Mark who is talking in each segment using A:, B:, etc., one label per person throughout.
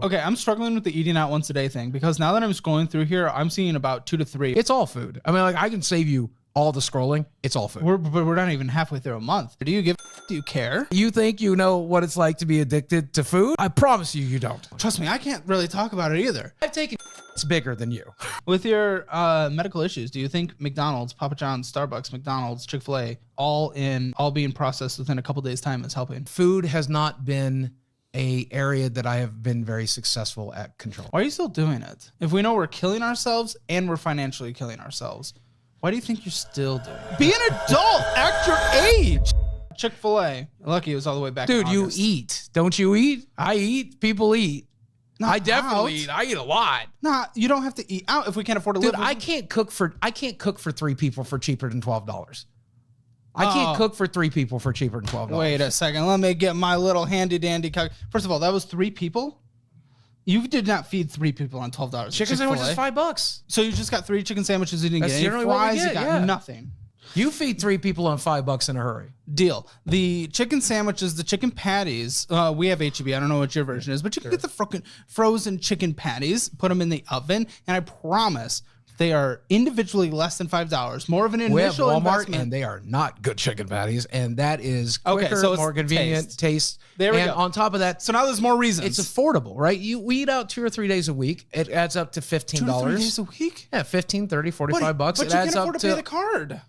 A: Okay, I'm struggling with the eating out once a day thing because now that I'm scrolling through here, I'm seeing about 2 to 3.
B: It's all food. I mean, like I can save you all the scrolling. It's all food.
A: We're not even halfway through a month. Do you care?
B: You think you know what it's like to be addicted to food? I promise you, you don't.
A: Trust me, I can't really talk about it either.
B: I've taken it's bigger than you.
A: With your medical issues, do you think McDonald's, Papa John's, Starbucks, McDonald's, Chick-fil-A, all being processed within a couple days' time is helping?
B: Food has not been a area that I have been very successful at controlling.
A: Why are you still doing it? If we know we're killing ourselves and we're financially killing ourselves, why do you think you're still doing it? Be an adult, act your age. Chick-fil-A. Lucky it was all the way back.
B: Dude, you eat. Don't you eat? I eat. People eat.
A: Not
B: I definitely
A: out.
B: eat. I eat a lot.
A: Nah, you don't have to eat out if we can't afford to
B: Dude,
A: live.
B: I can't cook for 3 people for cheaper than $12. I can't cook for 3 people for cheaper than $12.
A: Wait a second. Let me get my little handy dandy First of all, that was 3 people. You did not feed 3 people on $12.
B: Chicken sandwich is $5.
A: So you just got 3 chicken sandwiches. You didn't
B: That's
A: get any
B: generally what we
A: fries.
B: get,
A: You got
B: yeah.
A: nothing.
B: You feed 3 people on $5 in a hurry.
A: Deal. The chicken sandwiches, the chicken patties. We have HEB. I don't know what your version is, but you can get the fucking frozen chicken patties. Put them in the oven, and I promise they are individually less than $5. More of an
B: We have
A: initial
B: Walmart,
A: investment.
B: and they are not good chicken patties, and that is quicker,
A: Okay, so it's
B: more convenient, taste.
A: There we
B: and
A: go.
B: on top of that,
A: So now there's more reasons.
B: it's affordable, right? We eat out 2 or 3 days a week. It adds up to $15.
A: 2 to 3 days a week.
B: Yeah, 15, 30, 45 bucks.
A: But
B: It
A: you
B: adds
A: can't afford
B: up
A: to pay the card.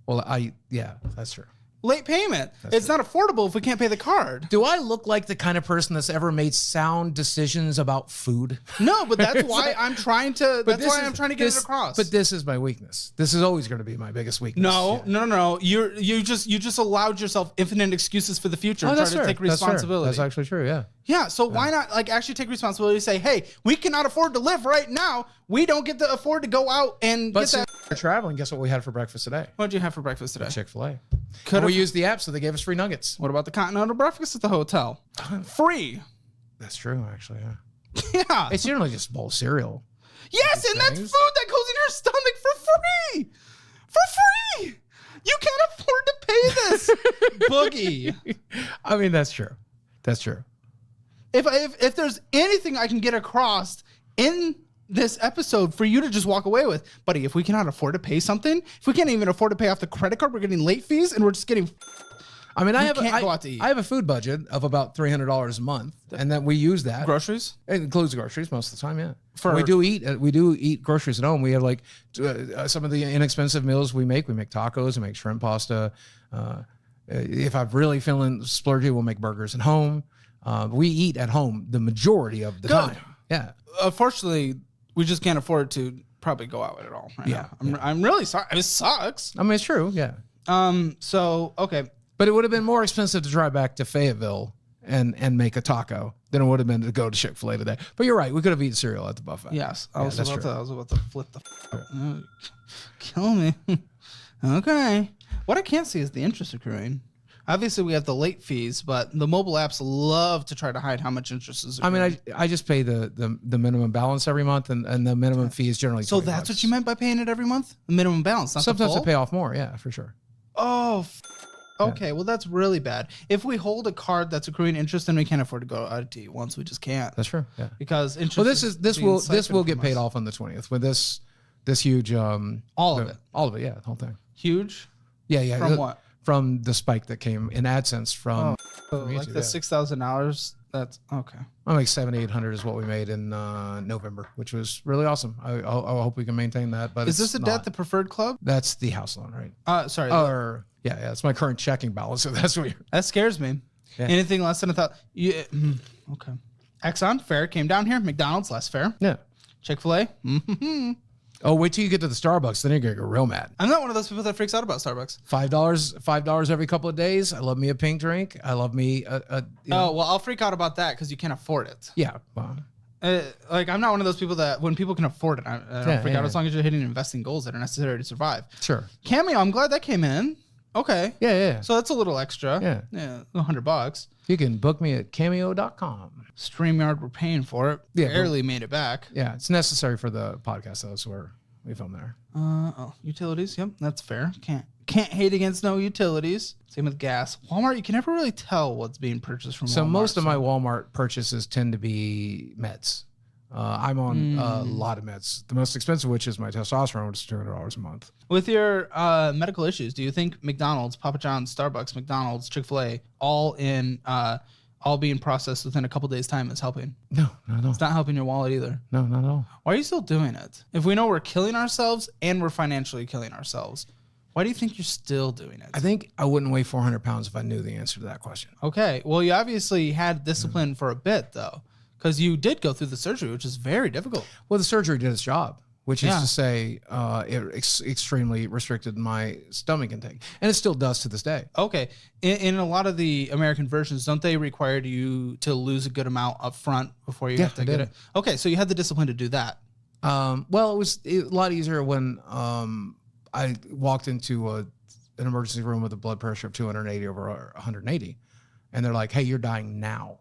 B: Well, yeah, that's true.
A: Late payment. It's not affordable if we can't pay the card.
B: Do I look like the kind of person that's ever made sound decisions about food?
A: No, but that's why I'm trying to. That's why I'm trying to get it across.
B: But this is my weakness. This is always going to be my biggest weakness.
A: No. You just allowed yourself infinite excuses for the future and try to take responsibility.
B: That's actually true. Yeah.
A: Yeah. So why not actually take responsibility and say, hey, we cannot afford to live right now. We don't get to afford to go out and
B: But
A: get that.
B: since we're traveling, guess what we had for breakfast today?
A: What'd you have for breakfast today?
B: Chick-fil-A.
A: Could've-
B: We used the app, so they gave us free nuggets.
A: What about the continental breakfast at the hotel? Free.
B: That's true, actually. Yeah.
A: Yeah.
B: It's generally just a bowl of cereal.
A: Yes, and that's
B: things.
A: food that goes in your stomach for free. For free. You can't afford to pay this. Boogie.
B: I mean, that's true. That's true.
A: If there's anything I can get across in this episode for you to just walk away with, buddy, if we cannot afford to pay something, if we can't even afford to pay off the credit card, we're getting late fees and we're just getting.
B: I mean,
A: can't go out to eat.
B: I have a food budget of about $300 a month, and then we use that.
A: Groceries?
B: It includes groceries most of the time, yeah.
A: For-
B: we do eat groceries at home. We have like some of the inexpensive meals we make. We make tacos, we make shrimp pasta. If I'm really feeling splurgy, we'll make burgers at home. We eat at home the majority of the time. Yeah.
A: Unfortunately, we just can't afford to probably go out at all right now. I'm really sorry. It sucks.
B: I mean, it's true. Yeah.
A: So, okay.
B: But it would have been more expensive to drive back to Fayetteville and make a taco than it would have been to go to Chick-fil-A today. But you're right. We could have eaten cereal at the buffet.
A: Yes. I
B: Yeah,
A: was
B: that's
A: about to flip the kill me. Okay. What I can't see is the interest accruing. Obviously, we have the late fees, but the mobile apps love to try to hide how much interest is accruing.
B: I mean, I just pay the minimum balance every month, and the minimum fee is generally
A: So
B: $20.
A: that's what you meant by paying it every month? The minimum balance, not
B: Sometimes
A: the
B: I
A: full?
B: pay off more, yeah, for sure.
A: Oh, okay. Well, that's really bad. If we hold a card that's accruing interest, then we can't afford to go out to eat once. We just can't.
B: That's true. Yeah.
A: Because interest.
B: Well, this
A: being
B: will
A: siphoned
B: get
A: from
B: paid
A: us.
B: off on the 20th with this huge
A: All of it.
B: All of it, yeah, the whole thing.
A: Huge.
B: Yeah.
A: From what?
B: From the spike that came in AdSense from
A: Like
B: YouTube,
A: the
B: yeah.
A: $6,000. That's okay.
B: I like $700-800 is what we made in November, which was really awesome. I hope we can maintain that. But
A: Is
B: it's
A: this a
B: not.
A: debt the preferred club?
B: That's the house loan, right?
A: Sorry.
B: Or yeah, it's my current checking balance. So that's weird.
A: That scares me.
B: Yeah.
A: Anything less than okay. Exxon, fair. Came down here. McDonald's, less fair.
B: Yeah.
A: Chick-fil-A.
B: Oh, wait till you get to the Starbucks, then you're gonna get real mad.
A: I'm not one of those people that freaks out about Starbucks.
B: $5 every couple of days. I love me a pink drink. I love me
A: Oh, well, I'll freak out about that because you can't afford it.
B: yeah. Well,
A: Like, I'm not one of those people that when people can afford it, I don't freak out as long as you're hitting investing goals that are necessary to survive.
B: sure.
A: Cameo, I'm glad that came in. Okay.
B: Yeah.
A: So that's a little extra.
B: Yeah.
A: $100.
B: You can book me at cameo.com.
A: StreamYard, we're paying for it.
B: Yeah,
A: Barely made it back.
B: Yeah, it's necessary for the podcast, though, so we film there.
A: Utilities. Yep, that's fair. Can't hate against no utilities. Same with gas. Walmart, you can never really tell what's being purchased from Walmart.
B: So most of my Walmart purchases tend to be meds. I'm on a lot of meds. The most expensive, which is my testosterone, which is $200 a month.
A: With your medical issues, do you think McDonald's, Papa John's, Starbucks, McDonald's, Chick-fil-A, all being processed within a couple days' time is helping?
B: No, not at all.
A: It's not helping your wallet either.
B: No, not at all.
A: Why are you still doing it? If we know we're killing ourselves and we're financially killing ourselves, why do you think you're still doing it?
B: I think I wouldn't weigh 400 pounds if I knew the answer to that question.
A: Okay. Well, you obviously had discipline for a bit, though, because you did go through the surgery, which is very difficult.
B: Well, the surgery did its job, which is to say it extremely restricted my stomach intake. And it still does to this day.
A: Okay. In a lot of the American versions, don't they require you to lose a good amount up front before you have to get it? Okay. So you had the discipline to do that.
B: Well, it was a lot easier when I walked into an emergency room with a blood pressure of 280 over 180. And they're like, hey, you're dying now.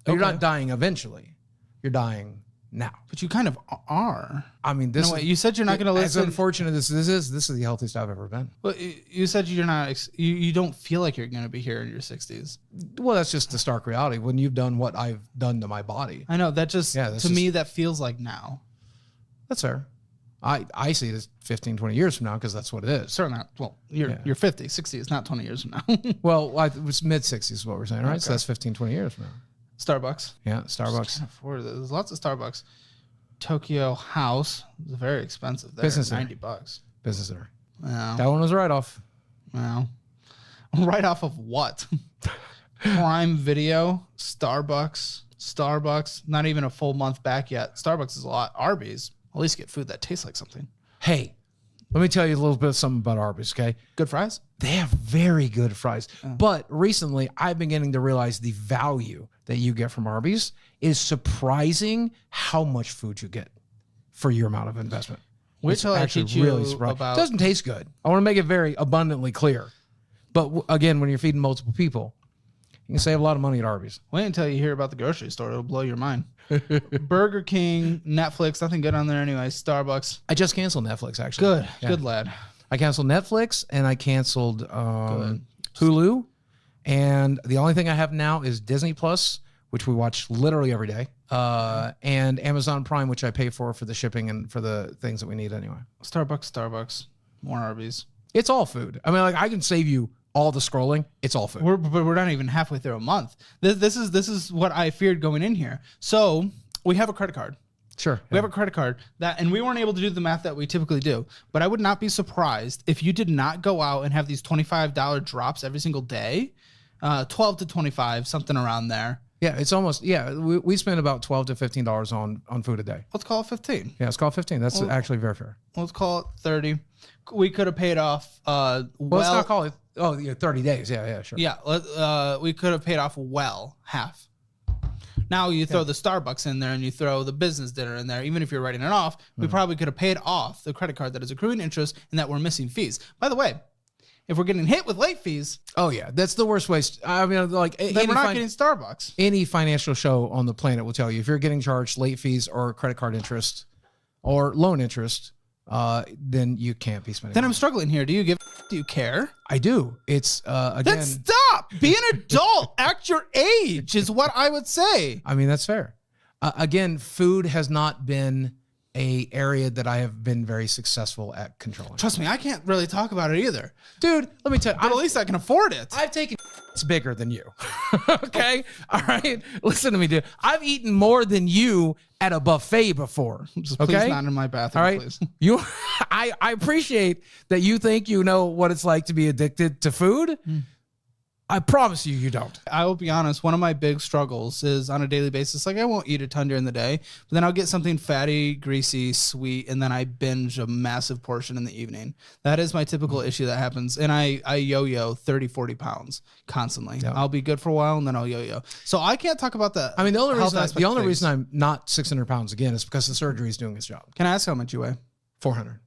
B: You're not dying eventually. You're dying now.
A: But you kind of are.
B: I mean, this.
A: No, wait, you said you're not going to listen.
B: As unfortunate as this is the healthiest I've ever been.
A: Well, you said you're not. You don't feel like you're going to be here in your 60s.
B: Well, that's just the stark reality. When you've done what I've done to my body.
A: I know that just to me that feels like now.
B: That's fair. I see it as 15, 20 years from now because that's what it is.
A: Certainly not. Well, you're 50, 60 is not 20 years from now.
B: Well, it was mid 60s is what we're saying, right? Okay. So that's 15, 20 years from now.
A: Starbucks.
B: Yeah, Starbucks.
A: Can't afford it. There's lots of Starbucks. Tokyo House is very expensive there.
B: Business
A: $90.
B: Business center.
A: Yeah.
B: That one was a write-off.
A: Well, write-off of what? Prime Video, Starbucks, not even a full month back yet. Starbucks is a lot. Arby's, at least get food that tastes like something.
B: Hey, let me tell you a little bit of something about Arby's, okay?
A: Good fries?
B: They have very good fries. But recently, I've been getting to realize the value that you get from Arby's is surprising how much food you get for your amount of investment.
A: Wait till I teach you about...
B: It doesn't taste good. I want to make it very abundantly clear. But again, when you're feeding multiple people, you can save a lot of money at Arby's.
A: Wait until you hear about the grocery store. It'll blow your mind. Burger King, Netflix, nothing good on there anyway. Starbucks.
B: I just canceled Netflix, actually.
A: Good lad.
B: I canceled Netflix and I canceled Hulu. And the only thing I have now is Disney Plus, which we watch literally every day, and Amazon Prime, which I pay for the shipping and for the things that we need anyway.
A: Starbucks, more Arby's.
B: It's all food. I mean, like I can save you all the scrolling. It's all food.
A: But we're not even halfway through a month. This is what I feared going in here. So we have a credit card.
B: Sure.
A: We have a credit card and we weren't able to do the math that we typically do, but I would not be surprised if you did not go out and have these $25 drops every single day, 12 to 25, something around there.
B: Yeah, it's almost, we spend about $12 to $15 on food a day.
A: Let's call it 15.
B: Yeah, let's call it 15. That's actually very fair.
A: Let's call it 30. We could have paid off,
B: let's not call it, 30 days. Yeah, sure.
A: Yeah, we could have paid off half. Now you throw the Starbucks in there and you throw the business dinner in there. Even if you're writing it off, we probably could have paid off the credit card that is accruing interest and that we're missing fees. By the way, if we're getting hit with late fees,
B: that's the worst way. I mean, like
A: then we're not getting Starbucks.
B: Any financial show on the planet will tell you if you're getting charged late fees or credit card interest or loan interest, then you can't be spending.
A: Then I'm struggling here. Do you care?
B: I do. It's again.
A: Then stop. Be an adult. Act your age is what I would say.
B: I mean, that's fair. Again, food has not been a area that I have been very successful at controlling.
A: Trust me, I can't really talk about it either.
B: Dude, let me tell you.
A: But at least I can afford it.
B: I've taken it's bigger than you. Okay? All right? Listen to me, dude. I've eaten more than you at a buffet before.
A: Just please not in my bathroom,
B: all right?
A: Please.
B: I appreciate that you think you know what it's like to be addicted to food. I promise you don't.
A: I will be honest. One of my big struggles is on a daily basis. Like I won't eat a ton during the day, but then I'll get something fatty, greasy, sweet, and then I binge a massive portion in the evening. That is my typical issue that happens. And I yo-yo 30, 40 pounds constantly. Yeah. I'll be good for a while and then I'll yo-yo. So I can't talk about that.
B: I mean, the only reason I'm not 600 pounds again is because the surgery is doing its job.
A: Can I ask how much you weigh?
B: 400.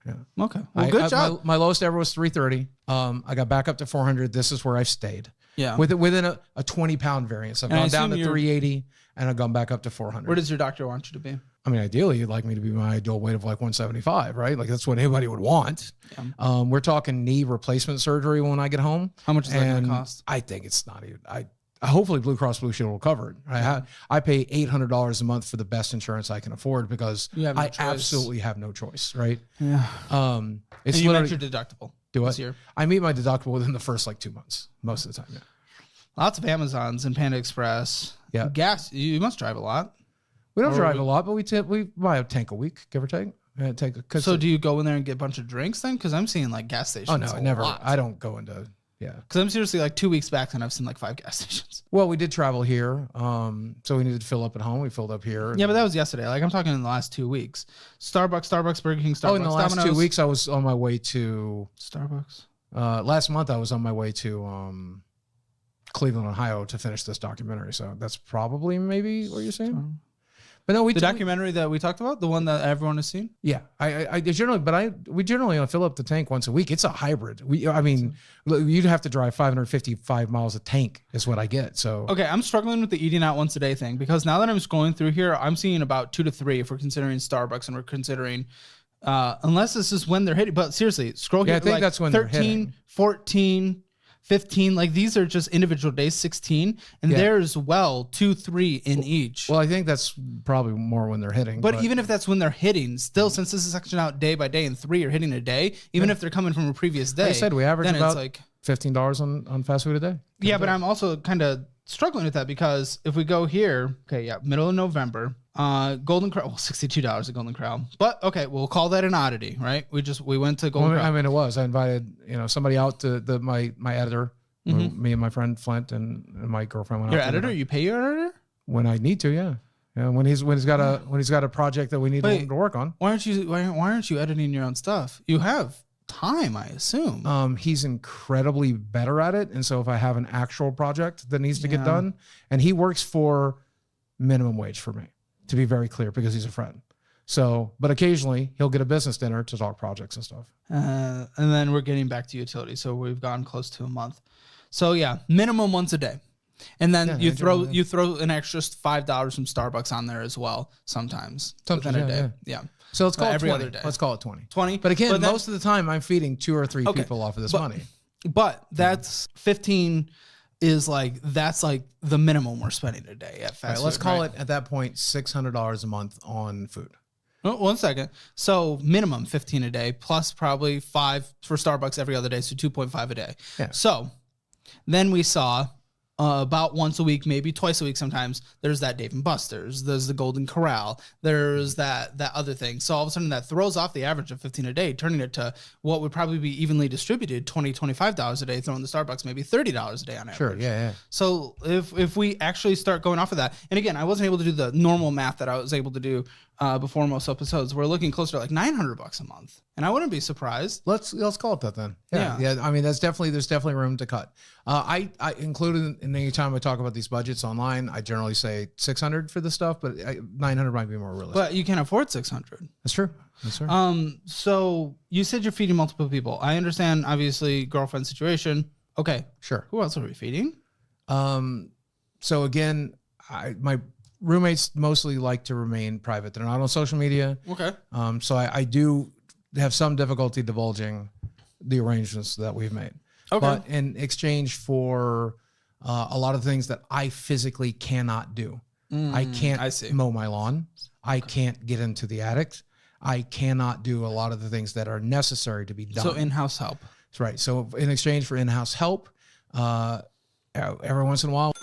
B: Yeah.
A: Okay. Well, good job.
B: My lowest ever was 330. I got back up to 400. This is where I've stayed.
A: Yeah.
B: Within a 20-pound variance. I've gone down to 380, and I've gone back up to 400.
A: Where does your doctor want you to be?
B: I mean, ideally, you'd like me to be my ideal weight of like 175, right? Like that's what anybody would want. Yeah. We're talking knee replacement surgery when I get home.
A: How much is that going to cost?
B: I think it's not even. Hopefully Blue Cross Blue Shield will cover it. I pay $800 a month for the best insurance I can afford because I absolutely have no choice, right?
A: Yeah.
B: It's
A: and you met your deductible.
B: Do it. I meet my deductible within the first like 2 months, most of the time. Yeah.
A: Lots of Amazons and Panda Express. Yeah. Gas. You must drive a lot.
B: We don't drive a lot, but we buy a tank a week, give or take.
A: So do you go in there and get a bunch of drinks then? Because I'm seeing like gas stations.
B: Oh no, never. I don't go into. Yeah.
A: Because I'm seriously like 2 weeks back and I've seen like 5 gas stations.
B: Well, we did travel here. So we needed to fill up at home. We filled up here.
A: Yeah, but that was yesterday. Like I'm talking in the last 2 weeks. Starbucks, Burger King, Starbucks.
B: Oh, in the last
A: Domino's.
B: 2 weeks, I was on my way to
A: Starbucks.
B: Last month, I was on my way to Cleveland, Ohio to finish this documentary. So that's probably maybe what you're saying. But no, the
A: documentary that we talked about, the one that everyone has seen.
B: Yeah, we generally fill up the tank once a week. It's a hybrid. You'd have to drive 555 miles a tank is what I get. So
A: okay, I'm struggling with the eating out once a day thing because now that I'm scrolling through here, I'm seeing about 2 to 3 if we're considering Starbucks and we're considering, unless this is when they're hitting. But seriously, scroll here.
B: Yeah, I think that's when
A: 13,
B: they're hitting.
A: 14. 15, like these are just individual days, 16, and there's 2, 3 in each.
B: Well, I think that's probably more when they're hitting.
A: But even if that's when they're hitting, still, since this is sectioned out day by day and 3 are hitting a day, even if they're coming from a previous day.
B: Like I said, we average about
A: like
B: $15 on fast food a day.
A: Yeah, but I'm also kind of struggling with that because if we go here, middle of November, Golden Corral, $62 at Golden Corral. But okay, we'll call that an oddity, right? We went to Golden Corral.
B: I mean, it was. I invited somebody out to my editor, me and my friend Flint and my girlfriend went out.
A: Your editor? You pay your editor?
B: When I need to, yeah. Yeah, when he's got a project that we need to work on.
A: Why aren't you editing your own stuff? You have time, I assume.
B: He's incredibly better at it, and so if I have an actual project that needs to get done, and he works for minimum wage for me, to be very clear, because he's a friend. So, but occasionally he'll get a business dinner to talk projects and stuff.
A: And then we're getting back to utilities, so we've gone close to a month. So yeah, minimum once a day. And then you throw an extra $5 from Starbucks on there as well sometimes within a day. Yeah.
B: So let's call it
A: every
B: 20.
A: other day.
B: Let's call it 20.
A: 20.
B: But again, most of the time I'm feeding 2 or 3 people off of this money.
A: But that's 15 is that's the minimum we're spending a day at fast food.
B: Let's call it at that point $600 a month on food.
A: Oh, 1 second. So minimum 15 a day plus probably 5 for Starbucks every other day. So 2.5 a day. Yeah. So then we saw about once a week, maybe twice a week sometimes, there's that Dave & Buster's, there's the Golden Corral, there's that other thing. So all of a sudden that throws off the average of 15 a day, turning it to what would probably be evenly distributed, $20, $25 a day, throwing the Starbucks maybe $30 a day on average.
B: Sure, yeah.
A: So if we actually start going off of that, and again, I wasn't able to do the normal math that I was able to do before most episodes. We're looking closer to like $900 a month, and I wouldn't be surprised.
B: Let's call it that then. Yeah. I mean, there's definitely room to cut. I included in any time I talk about these budgets online, I generally say 600 for this stuff, but 900 might be more realistic.
A: But you can't afford 600.
B: That's true.
A: So you said you're feeding multiple people. I understand, obviously, girlfriend situation. Okay,
B: sure.
A: Who else are we feeding?
B: So again, my roommates mostly like to remain private. They're not on social media.
A: Okay.
B: So I do have some difficulty divulging the arrangements that we've made.
A: Okay.
B: But in exchange for a lot of things that I physically cannot do. I can't mow my lawn. I can't get into the attic. I cannot do a lot of the things that are necessary to be done.
A: So in-house help.
B: That's right. So in exchange for in-house help, every once in a while,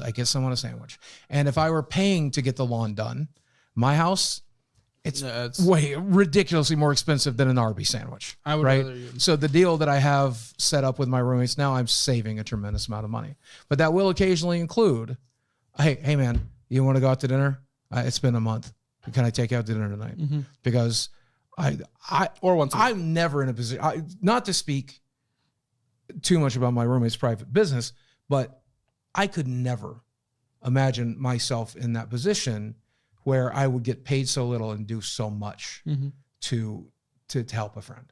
B: I get someone a sandwich. And if I were paying to get the lawn done, my house, it's way ridiculously more expensive than an Arby's sandwich.
A: I would rather you.
B: So the deal that I have set up with my roommates now, I'm saving a tremendous amount of money. But that will occasionally include, hey man, you want to go out to dinner? It's been a month. Can I take you out to dinner tonight? Mm-hmm. Because I'm never in a position, not to speak too much about my roommate's private business, but I could never imagine myself in that position where I would get paid so little and do so much to help a friend.